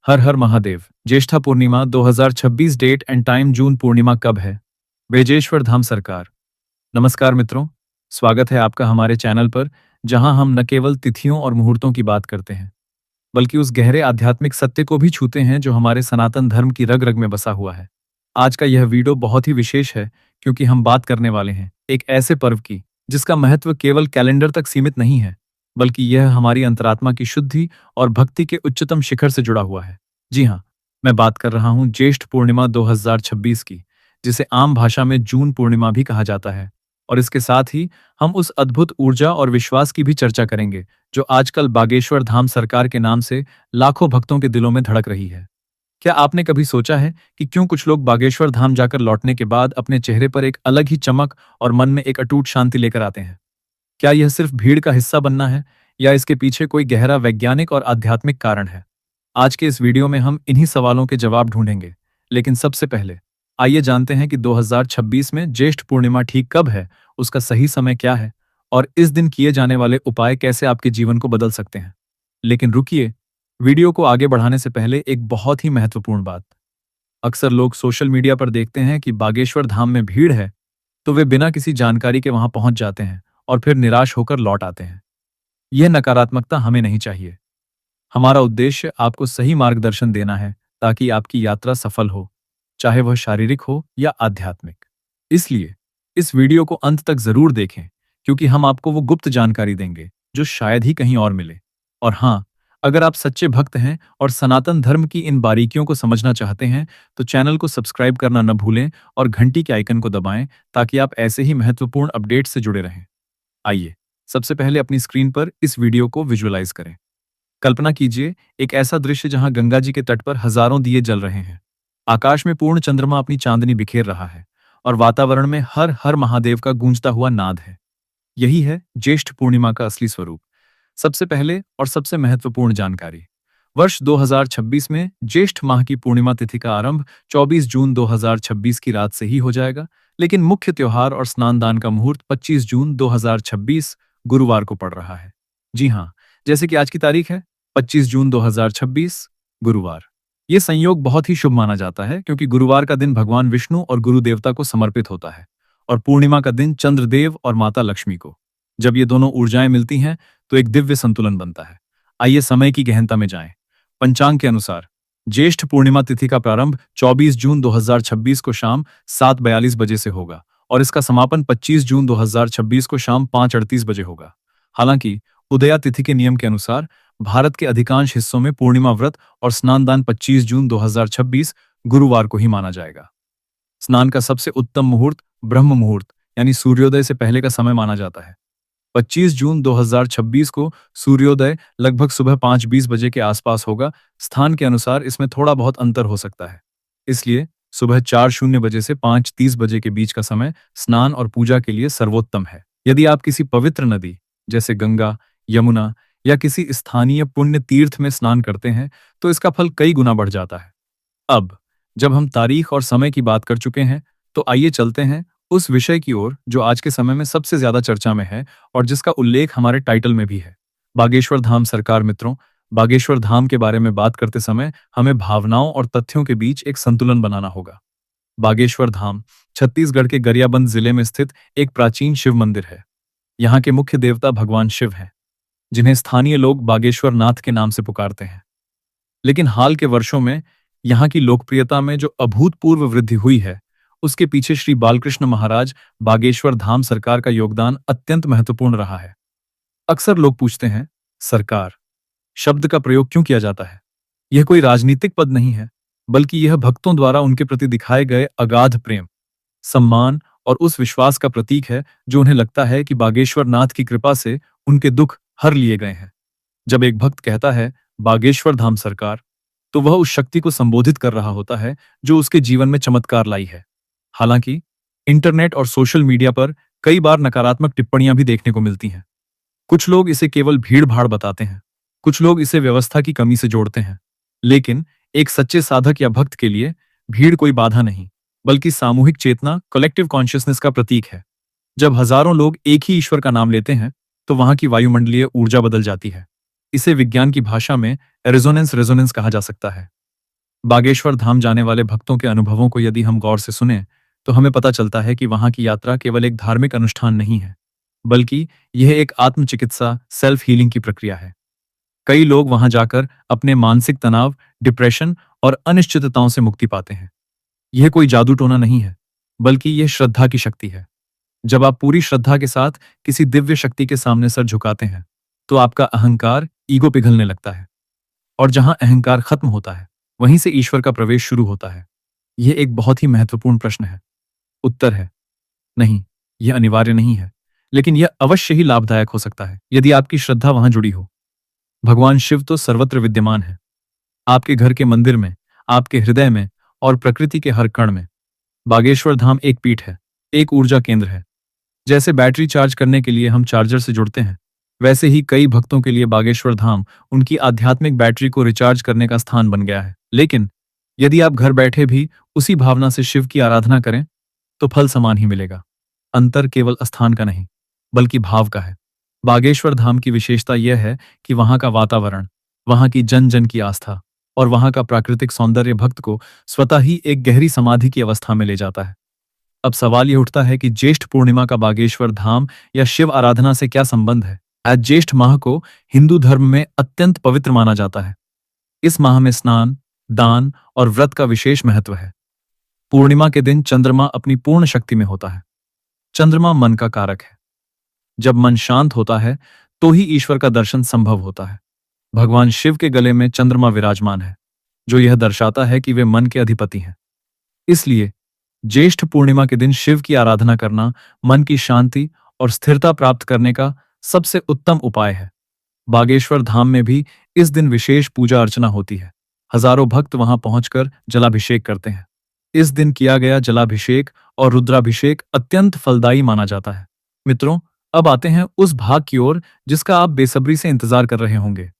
हर हर Mahadev. Jyeshtha Purnima 2026 date and time June Purnima कब है? बैजेश्वर धाम सरकार। नमस्कार मित्रों, स्वागत है आपका हमारे चैनल पर, जहां हम न केवल तिथियों और मुहूर्तों की बात करते हैं, बल्कि उस गहरे आध्यात्मिक सत्य को भी छूते हैं जो हमारे सनातन धर्म की रग रग में बसा हुआ है। आज का यह वीडियो बहुत ही विशेष है, क्योंकि हम बात करने वाले हैं एक ऐसे पर्व की जिसका महत्व केवल कैलेंडर तक सीमित नहीं है, बल्कि यह हमारी अंतरात्मा की शुद्धि और भक्ति के उच्चतम शिखर से जुड़ा हुआ है। जी हाँ, मैं बात कर रहा हूँ ज्येष्ठ पूर्णिमा 2026 की, जिसे आम भाषा में जून पूर्णिमा भी कहा जाता है। और इसके साथ ही हम उस अद्भुत ऊर्जा और विश्वास की भी चर्चा करेंगे जो आजकल बागेश्वर धाम सरकार के नाम से लाखों भक्तों के दिलों में धड़क रही है। क्या आपने कभी सोचा है कि क्यों कुछ लोग बागेश्वर धाम जाकर लौटने के बाद अपने चेहरे पर एक अलग ही चमक और मन में एक अटूट शांति लेकर आते हैं? क्या यह सिर्फ भीड़ का हिस्सा बनना है, या इसके पीछे कोई गहरा वैज्ञानिक और आध्यात्मिक कारण है? आज के इस वीडियो में हम इन्हीं सवालों के जवाब ढूंढेंगे। लेकिन सबसे पहले आइए जानते हैं कि 2026 में ज्येष्ठ पूर्णिमा ठीक कब है, उसका सही समय क्या है, और इस दिन किए जाने वाले उपाय कैसे आपके जीवन को बदल सकते हैं। लेकिन रुकिए, वीडियो को आगे बढ़ाने से पहले एक बहुत ही महत्वपूर्ण बात। अक्सर लोग सोशल मीडिया पर देखते हैं कि बागेश्वर धाम में भीड़ है, तो वे बिना किसी जानकारी के वहां पहुंच जाते हैं और फिर निराश होकर लौट आते हैं। यह नकारात्मकता हमें नहीं चाहिए। हमारा उद्देश्य आपको सही मार्गदर्शन देना है, ताकि आपकी यात्रा सफल हो, चाहे वह शारीरिक हो या आध्यात्मिक। इसलिए इस वीडियो को अंत तक जरूर देखें, क्योंकि हम आपको वो गुप्त जानकारी देंगे जो शायद ही कहीं और मिले। और हाँ, अगर आप सच्चे भक्त हैं और सनातन धर्म की इन बारीकियों को समझना चाहते हैं, तो चैनल को सब्सक्राइब करना न भूलें और घंटी के आइकन को दबाएं, ताकि आप ऐसे ही महत्वपूर्ण अपडेट से जुड़े रहें। आइए, सबसे पहले अपनी स्क्रीन पर इस वीडियो को विजुअलाइज करें। कल्पना कीजिए एक ऐसा दृश्य जहां गंगा जी के तट पर हजारों दिए जल रहे हैं। आकाश में पूर्ण चंद्रमा अपनी चांदनी बिखेर रहा है, और वातावरण में हर हर महादेव का गूंजता हुआ नाद है। यही है ज्येष्ठ पूर्णिमा का असली स्वरूप। सबसे पहले और सबसे महत्वपूर्ण जानकारी। वर्ष 2026 में ज्येष्ठ माह की पूर्णिमा तिथि का आरंभ 24 जून 2026 की रात से ही हो जाएगा, लेकिन मुख्य त्योहार और स्नान दान का मुहूर्त 25 जून 2026 गुरुवार को पड़ रहा है। जी हाँ, जैसे कि आज की तारीख है 25 जून 2026 गुरुवार। ये संयोग बहुत ही शुभ माना जाता है, क्योंकि गुरुवार का दिन भगवान विष्णु और गुरु देवता को समर्पित होता है, और पूर्णिमा का दिन चंद्रदेव और माता लक्ष्मी को। जब ये दोनों ऊर्जाएं मिलती हैं, तो एक दिव्य संतुलन बनता है। आइए समय की गहनता में जाएं। पंचांग के अनुसार ज्येष्ठ पूर्णिमा तिथि का प्रारंभ 24 जून 2026 को शाम 7:42 बजे से होगा, और इसका समापन 25 जून 2026 को शाम 5:38 बजे होगा। हालांकि उदया तिथि के नियम के अनुसार भारत के अधिकांश हिस्सों में पूर्णिमा व्रत और स्नानदान 25 जून 2026 गुरुवार को ही माना जाएगा। स्नान का सबसे उत्तम मुहूर्त ब्रह्म मुहूर्त, यानी सूर्योदय से पहले का समय माना जाता है। 25 जून 2026 को सूर्योदय लगभग सुबह 5:20 बजे के आसपास होगा। स्थान के अनुसार इसमें थोड़ा बहुत अंतर हो सकता है। इसलिए सुबह 4:00 बजे से 5:30 बजे के बीच का समय स्नान और पूजा के लिए सर्वोत्तम है। यदि आप किसी पवित्र नदी जैसे गंगा, यमुना या किसी स्थानीय पुण्य तीर्थ में स्नान करते हैं, तो इसका फल कई गुना बढ़ जाता है। अब जब हम तारीख और समय की बात कर चुके हैं, तो आइए चलते हैं उस विषय की ओर जो आज के समय में सबसे ज्यादा चर्चा में है, और जिसका उल्लेख हमारे टाइटल में भी है, बागेश्वर धाम सरकार। मित्रों, बागेश्वर धाम के बारे में बात करते समय हमें भावनाओं और तथ्यों के बीच एक संतुलन बनाना होगा। बागेश्वर धाम छत्तीसगढ़ के गरियाबंद जिले में स्थित एक प्राचीन शिव मंदिर है। यहाँ के मुख्य देवता भगवान शिव हैं, जिन्हें स्थानीय लोग बागेश्वर नाथ के नाम से पुकारते हैं। लेकिन हाल के वर्षों में यहाँ की लोकप्रियता में जो अभूतपूर्व वृद्धि हुई है, उसके पीछे श्री बालकृष्ण महाराज बागेश्वर धाम सरकार का योगदान अत्यंत महत्वपूर्ण रहा है। अक्सर लोग पूछते हैं, सरकार शब्द का प्रयोग क्यों किया जाता है? यह कोई राजनीतिक पद नहीं है, बल्कि यह भक्तों द्वारा उनके प्रति दिखाए गए अगाध प्रेम, सम्मान और उस विश्वास का प्रतीक है जो उन्हें लगता है कि बागेश्वर नाथ की कृपा से उनके दुख हर लिए गए हैं। जब एक भक्त कहता है बागेश्वर धाम सरकार, तो वह उस शक्ति को संबोधित कर रहा होता है जो उसके जीवन में चमत्कार लाई है। हालांकि इंटरनेट और सोशल मीडिया पर कई बार नकारात्मक टिप्पणियां भी देखने को मिलती हैं। कुछ लोग इसे केवल भीड़-भाड़ बताते हैं, कुछ लोग इसे व्यवस्था की कमी से जोड़ते हैं। लेकिन एक सच्चे साधक या भक्त के लिए भीड़ कोई बाधा नहीं, बल्कि सामूहिक चेतना, कलेक्टिव कॉन्शियसनेस का प्रतीक है। जब हजारों लोग एक ही ईश्वर का नाम लेते हैं, तो वहां की वायुमंडलीय ऊर्जा बदल जाती है। इसे विज्ञान की भाषा में रेजोनेंस रेजोनेंस कहा जा सकता है। बागेश्वर धाम जाने वाले भक्तों के अनुभवों को यदि हम गौर से सुने, तो हमें पता चलता है कि वहां की यात्रा केवल एक धार्मिक अनुष्ठान नहीं है, बल्कि यह एक आत्मचिकित्सा सेल्फ हीलिंग की प्रक्रिया है। कई लोग वहां जाकर अपने मानसिक तनाव, डिप्रेशन और अनिश्चितताओं से मुक्ति पाते हैं। यह कोई जादू टोना नहीं है, बल्कि यह श्रद्धा की शक्ति है। जब आप पूरी श्रद्धा के साथ किसी दिव्य शक्ति के सामने सर झुकाते हैं, तो आपका अहंकार, ईगो पिघलने लगता है। और जहां अहंकार खत्म होता है, वहीं से ईश्वर का प्रवेश शुरू होता है। यह एक बहुत ही महत्वपूर्ण प्रश्न है। उत्तर है नहीं, यह अनिवार्य नहीं है, लेकिन यह अवश्य ही लाभदायक हो सकता है यदि आपकी श्रद्धा वहां जुड़ी हो। भगवान शिव तो सर्वत्र विद्यमान है, आपके घर के मंदिर में, आपके हृदय में और प्रकृति के हर कण में। बागेश्वर धाम एक पीठ है, एक ऊर्जा केंद्र है। जैसे बैटरी चार्ज करने के लिए हम चार्जर से जुड़ते हैं, वैसे ही कई भक्तों के लिए बागेश्वर धाम उनकी आध्यात्मिक बैटरी को रिचार्ज करने का स्थान बन गया है। लेकिन यदि आप घर बैठे भी उसी भावना से शिव की आराधना करें, तो फल समान ही मिलेगा। अंतर केवल स्थान का नहीं, बल्कि भाव का है। बागेश्वर धाम की विशेषता यह है कि वहां का वातावरण, वहां की जन जन की आस्था और वहां का प्राकृतिक सौंदर्य भक्त को स्वतः ही एक गहरी समाधि की अवस्था में ले जाता है। अब सवाल यह उठता है कि ज्येष्ठ पूर्णिमा का बागेश्वर धाम या शिव आराधना से क्या संबंध है। आज ज्येष्ठ माह को हिंदू धर्म में अत्यंत पवित्र माना जाता है। इस माह में स्नान, दान और व्रत का विशेष महत्व है। पूर्णिमा के दिन चंद्रमा अपनी पूर्ण शक्ति में होता है। चंद्रमा मन का कारक है। जब मन शांत होता है, तो ही ईश्वर का दर्शन संभव होता है। भगवान शिव के गले में चंद्रमा विराजमान है, जो यह दर्शाता है कि वे मन के अधिपति हैं। इसलिए ज्येष्ठ पूर्णिमा के दिन शिव की आराधना करना मन की शांति और स्थिरता प्राप्त करने का सबसे उत्तम उपाय है। बागेश्वर धाम में भी इस दिन विशेष पूजा अर्चना होती है। हजारों भक्त वहां पहुंचकर जलाभिषेक करते हैं। इस दिन किया गया जलाभिषेक और रुद्राभिषेक अत्यंत फलदायी माना जाता है। मित्रों, अब आते हैं उस भाग की ओर जिसका आप बेसब्री से इंतजार कर रहे होंगे।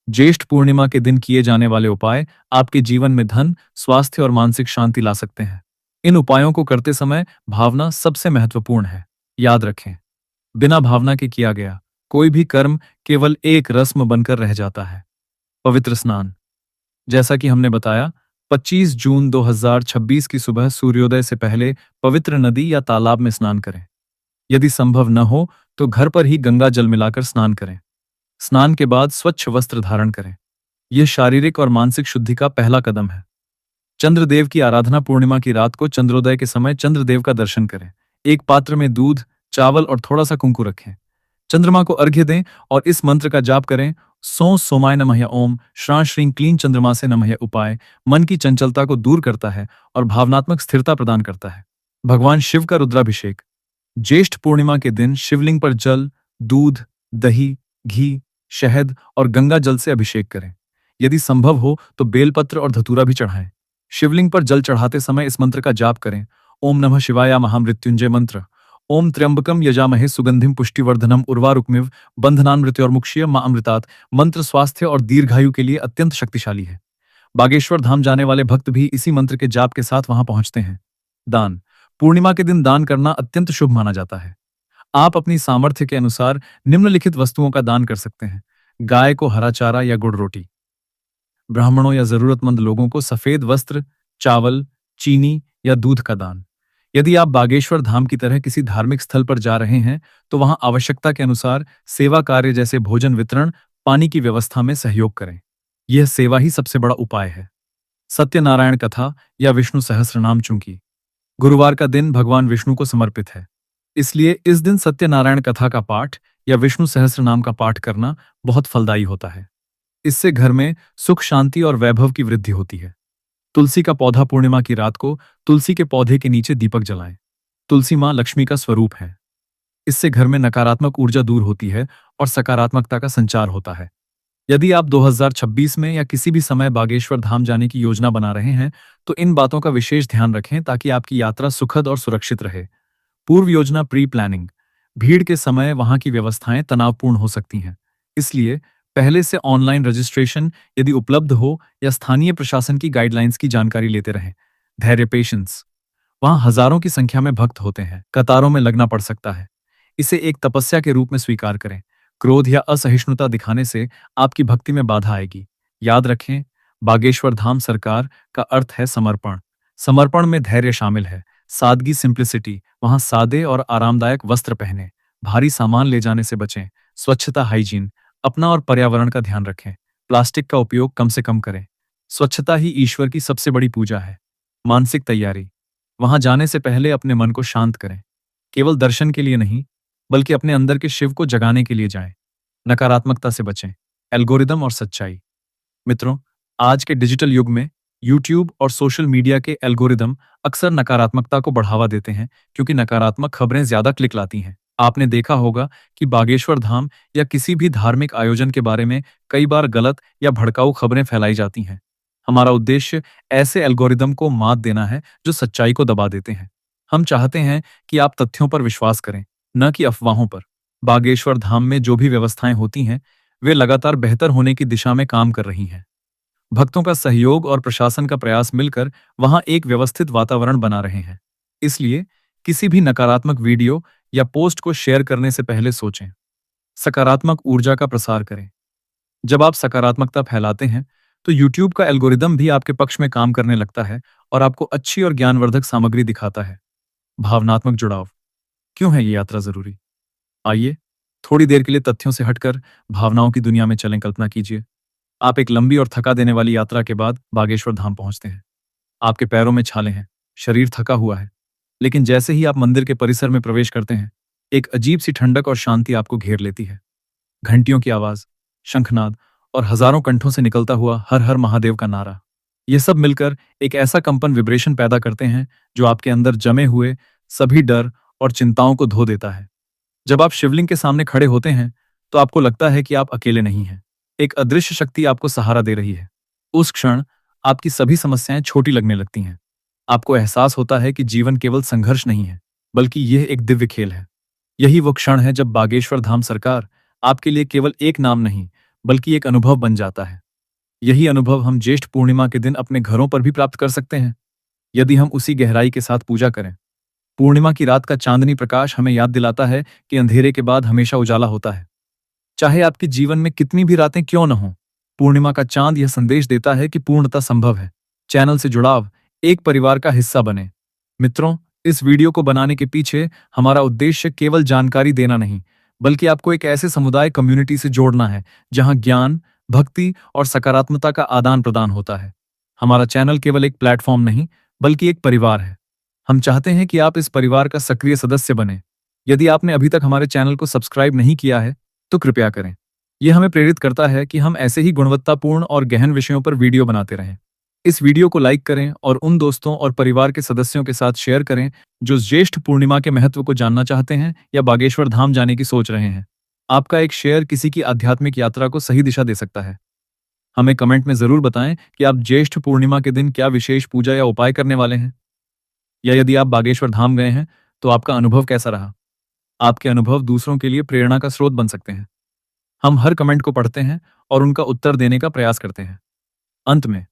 ज्येष्ठ पूर्णिमा के दिन किए जाने वाले उपाय आपके जीवन में धन, स्वास्थ्य और मानसिक शांति ला सकते हैं। इन उपायों को करते समय भावना सबसे महत्वपूर्ण है। याद रखें, बिना भावना के किया गया कोई भी कर्म केवल एक रस्म बनकर रह जाता है। पवित्र स्नान, जैसा कि हमने बताया, 25 जून 2026 की सुबह सूर्योदय से पहले पवित्र नदी या तालाब में स्नान करें। यदि संभव न हो तो घर पर ही गंगा जल मिलाकर स्नान करें। स्नान के बाद स्वच्छ वस्त्र धारण करें। यह शारीरिक और मानसिक शुद्धि का पहला कदम है। चंद्रदेव की आराधना, पूर्णिमा की रात को चंद्रोदय के समय चंद्रदेव का दर्शन करें। एक पात्र में दूध, चावल और थोड़ा सा कुंकु रखें। चंद्रमा को अर्घ्य दें और इस मंत्र का जाप करें। सो सोमाय नमः या ओम श्रां श्रीं क्लीं चंद्रमा से नमः। उपाय मन की चंचलता को दूर करता है और भावनात्मक स्थिरता प्रदान करता है। भगवान शिव का रुद्राभिषेक, ज्येष्ठ पूर्णिमा के दिन शिवलिंग पर जल, दूध, दही, घी, शहद और गंगा जल से अभिषेक करें। यदि संभव हो तो बेलपत्र और धतूरा भी चढ़ाएं। शिवलिंग पर जल चढ़ाते समय इस मंत्र का जाप करें। ओम नमः शिवाय महामृत्युंजय मंत्र। ओम त्र्यंबकम यजामहे सुगंधिम पुष्टिवर्धनम उर्वारुकमिव बंधनान्मृत्योर्मुक्षीय मां अमृतात् मंत्र स्वास्थ्य और दीर्घायु के लिए अत्यंत शक्तिशाली है। बागेश्वर धाम जाने वाले भक्त भी इसी मंत्र के जाप के साथ वहां पहुंचते हैं। दान, पूर्णिमा के दिन दान करना अत्यंत शुभ माना जाता है। आप अपनी सामर्थ्य के अनुसार निम्नलिखित वस्तुओं का दान कर सकते हैं। गाय को हरा चारा या गुड़ रोटी, ब्राह्मणों या जरूरतमंद लोगों को सफेद वस्त्र, चावल, चीनी या दूध का दान। यदि आप बागेश्वर धाम की तरह किसी धार्मिक स्थल पर जा रहे हैं, तो वहां आवश्यकता के अनुसार सेवा कार्य जैसे भोजन वितरण, पानी की व्यवस्था में सहयोग करें। यह सेवा ही सबसे बड़ा उपाय है। सत्यनारायण कथा या विष्णु सहस्त्रनाम, चूंकि गुरुवार का दिन भगवान विष्णु को समर्पित है, इसलिए इस दिन सत्यनारायण कथा का पाठ या विष्णु सहस्त्रनाम का पाठ करना बहुत फलदायी होता है। इससे घर में सुख, शांति और वैभव की वृद्धि होती है। तुलसी का पौधा, पूर्णिमा की रात को तुलसी के पौधे के नीचे दीपक जलाएं। तुलसी मां लक्ष्मी का स्वरूप है। इससे घर में नकारात्मक ऊर्जा दूर होती है और सकारात्मकता का संचार होता है। यदि आप 2026 में या किसी भी समय बागेश्वर धाम जाने की योजना बना रहे हैं, तो इन बातों का विशेष ध्यान रखें ताकि आपकी यात्रा सुखद और सुरक्षित रहे। पूर्व योजना, प्री प्लानिंग। भीड़ के समय वहां की व्यवस्थाएं तनावपूर्ण हो सकती हैं, इसलिए पहले से ऑनलाइन रजिस्ट्रेशन यदि उपलब्ध हो या स्थानीय प्रशासन की गाइडलाइंस की जानकारी लेते रहें। धैर्य, पेशेंस। वहां हजारों की संख्या में भक्त होते हैं, कतारों में लगना पड़ सकता है। इसे एक तपस्या के रूप में स्वीकार करें। क्रोध या असहिष्णुता दिखाने से आपकी भक्ति में बाधा आएगी। याद रखें, बागेश्वर धाम सरकार का अर्थ है समर्पण। समर्पण में धैर्य शामिल है, सादगी, सिंप्लिसिटी। वहां सादे और आरामदायक वस्त्र पहने, भारी सामान ले जाने से बचें, स्वच्छता, हाइजीन, अपना और पर्यावरण का ध्यान रखें, प्लास्टिक का उपयोग कम से कम करें। स्वच्छता ही ईश्वर की सबसे बड़ी पूजा है। मानसिक तैयारी, वहां जाने से पहले अपने मन को शांत करें। केवल दर्शन के लिए नहीं, बल्कि अपने अंदर के शिव को जगाने के लिए जाएं। नकारात्मकता से बचें, एल्गोरिदम और सच्चाई। मित्रों, आज के डिजिटल युग में यूट्यूब और सोशल मीडिया के एल्गोरिदम अक्सर नकारात्मकता को बढ़ावा देते हैं, क्योंकि नकारात्मक खबरें ज्यादा क्लिक लाती हैं। आपने देखा होगा कि बागेश्वर धाम या किसी भी धार्मिक आयोजन के बारे में कई बार गलत या भड़काऊ खबरें फैलाई जाती हैं। हमारा उद्देश्य ऐसे एल्गोरिदम को मात देना है जो सच्चाई को दबा देते हैं। हम चाहते हैं कि आप तथ्यों पर विश्वास करें, न कि अफवाहों पर। बागेश्वर धाम में जो भी व्यवस्थाएं होती हैं, वे लगातार बेहतर होने की दिशा में काम कर रही हैं। भक्तों का सहयोग और प्रशासन का प्रयास मिलकर वहां एक व्यवस्थित वातावरण बना रहे हैं। इसलिए किसी भी नकारात्मक वीडियो या पोस्ट को शेयर करने से पहले सोचें। सकारात्मक ऊर्जा का प्रसार करें। जब आप सकारात्मकता फैलाते हैं, तो यूट्यूब का एल्गोरिदम भी आपके पक्ष में काम करने लगता है और आपको अच्छी और ज्ञानवर्धक सामग्री दिखाता है। भावनात्मक जुड़ाव, क्यों है ये यात्रा जरूरी? आइए, थोड़ी देर के लिए तथ्यों से हटकर भावनाओं की दुनिया में चलें। कल्पना कीजिए, आप एक लंबी और थका देने वाली यात्रा के बाद बागेश्वर धाम पहुंचते हैं। आपके पैरों में छाले हैं, शरीर थका हुआ है, लेकिन जैसे ही आप मंदिर के परिसर में प्रवेश करते हैं, एक अजीब सी ठंडक और शांति आपको घेर लेती है। घंटियों की आवाज, शंखनाद और हजारों कंठों से निकलता हुआ हर हर महादेव का नारा, ये सब मिलकर एक ऐसा कंपन, विब्रेशन पैदा करते हैं जो आपके अंदर जमे हुए सभी डर और चिंताओं को धो देता है। जब आप शिवलिंग के सामने खड़े होते हैं, तो आपको लगता है कि आप अकेले नहीं हैं। एक अदृश्य शक्ति आपको सहारा दे रही है। उस क्षण आपकी सभी समस्याएं छोटी लगने लगती हैं। आपको एहसास होता है कि जीवन केवल संघर्ष नहीं है, बल्कि यह एक दिव्य खेल है। यही वो क्षण है जब बागेश्वर धाम सरकार आपके लिए केवल एक नाम नहीं, बल्कि एक अनुभव बन जाता है। यही अनुभव हम ज्येष्ठ पूर्णिमा के दिन अपने घरों पर भी प्राप्त कर सकते हैं, यदि हम उसी गहराई के साथ पूजा करें। पूर्णिमा की रात का चांदनी प्रकाश हमें याद दिलाता है कि अंधेरे के बाद हमेशा उजाला होता है। चाहे आपके जीवन में कितनी भी रातें क्यों न हों, पूर्णिमा का चांद यह संदेश देता है कि पूर्णता संभव है। चैनल से जुड़ाव, एक परिवार का हिस्सा बने। मित्रों, इस वीडियो को बनाने के पीछे हमारा उद्देश्य केवल जानकारी देना नहीं, बल्कि आपको एक ऐसे समुदाय, कम्युनिटी से जोड़ना है जहां ज्ञान, भक्ति और सकारात्मकता का आदान प्रदान होता है। हमारा चैनल केवल एक प्लेटफॉर्म नहीं, बल्कि एक परिवार है। हम चाहते हैं कि आप इस परिवार का सक्रिय सदस्य बने। यदि आपने अभी तक हमारे चैनल को सब्सक्राइब नहीं किया है, तो कृपया करें। यह हमें प्रेरित करता है कि हम ऐसे ही गुणवत्तापूर्ण और गहन विषयों पर वीडियो बनाते रहें। इस वीडियो को लाइक करें और उन दोस्तों और परिवार के सदस्यों के साथ शेयर करें जो ज्येष्ठ पूर्णिमा के महत्व को जानना चाहते हैं या बागेश्वर धाम जाने की सोच रहे हैं। आपका एक शेयर किसी की आध्यात्मिक यात्रा को सही दिशा दे सकता है। हमें कमेंट में जरूर बताएं कि आप ज्येष्ठ पूर्णिमा के दिन क्या विशेष पूजा या उपाय करने वाले हैं, या यदि आप बागेश्वर धाम गए हैं तो आपका अनुभव कैसा रहा। आपके अनुभव दूसरों के लिए प्रेरणा का स्रोत बन सकते हैं। हम हर कमेंट को पढ़ते हैं और उनका उत्तर देने का प्रयास करते हैं। अंत में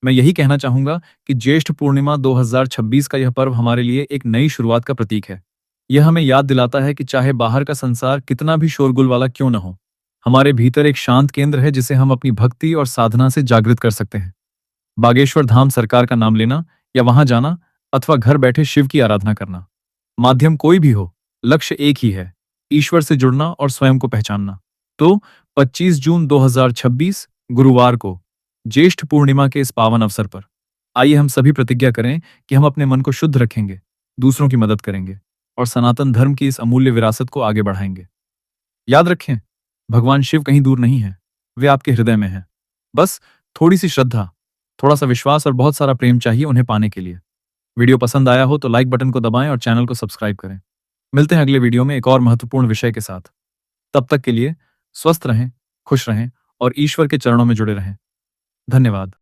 मैं यही कहना चाहूंगा कि ज्येष्ठ पूर्णिमा 2026 का यह पर्व हमारे लिए एक नई शुरुआत का प्रतीक है। यह हमें याद दिलाता है कि चाहे बाहर का संसार कितना भी शोरगुल वाला क्यों न हो, हमारे भीतर एक शांत केंद्र है जिसे हम अपनी भक्ति और साधना से जागृत कर सकते हैं। बागेश्वर धाम सरकार का नाम लेना या वहां जाना, अथवा घर बैठे शिव की आराधना करना, माध्यम कोई भी हो, लक्ष्य एक ही है, ईश्वर से जुड़ना और स्वयं को पहचानना। तो 25 जून 2026 गुरुवार को ज्येष्ठ पूर्णिमा के इस पावन अवसर पर आइए हम सभी प्रतिज्ञा करें कि हम अपने मन को शुद्ध रखेंगे, दूसरों की मदद करेंगे और सनातन धर्म की इस अमूल्य विरासत को आगे बढ़ाएंगे। याद रखें, भगवान शिव कहीं दूर नहीं है, वे आपके हृदय में हैं। बस थोड़ी सी श्रद्धा, थोड़ा सा विश्वास और बहुत सारा प्रेम चाहिए उन्हें पाने के लिए। वीडियो पसंद आया हो तो लाइक बटन को दबाएं और चैनल को सब्सक्राइब करें। मिलते हैं अगले वीडियो में एक और महत्वपूर्ण विषय के साथ। तब तक के लिए स्वस्थ रहें, खुश रहें और ईश्वर के चरणों में जुड़े रहें। धन्यवाद।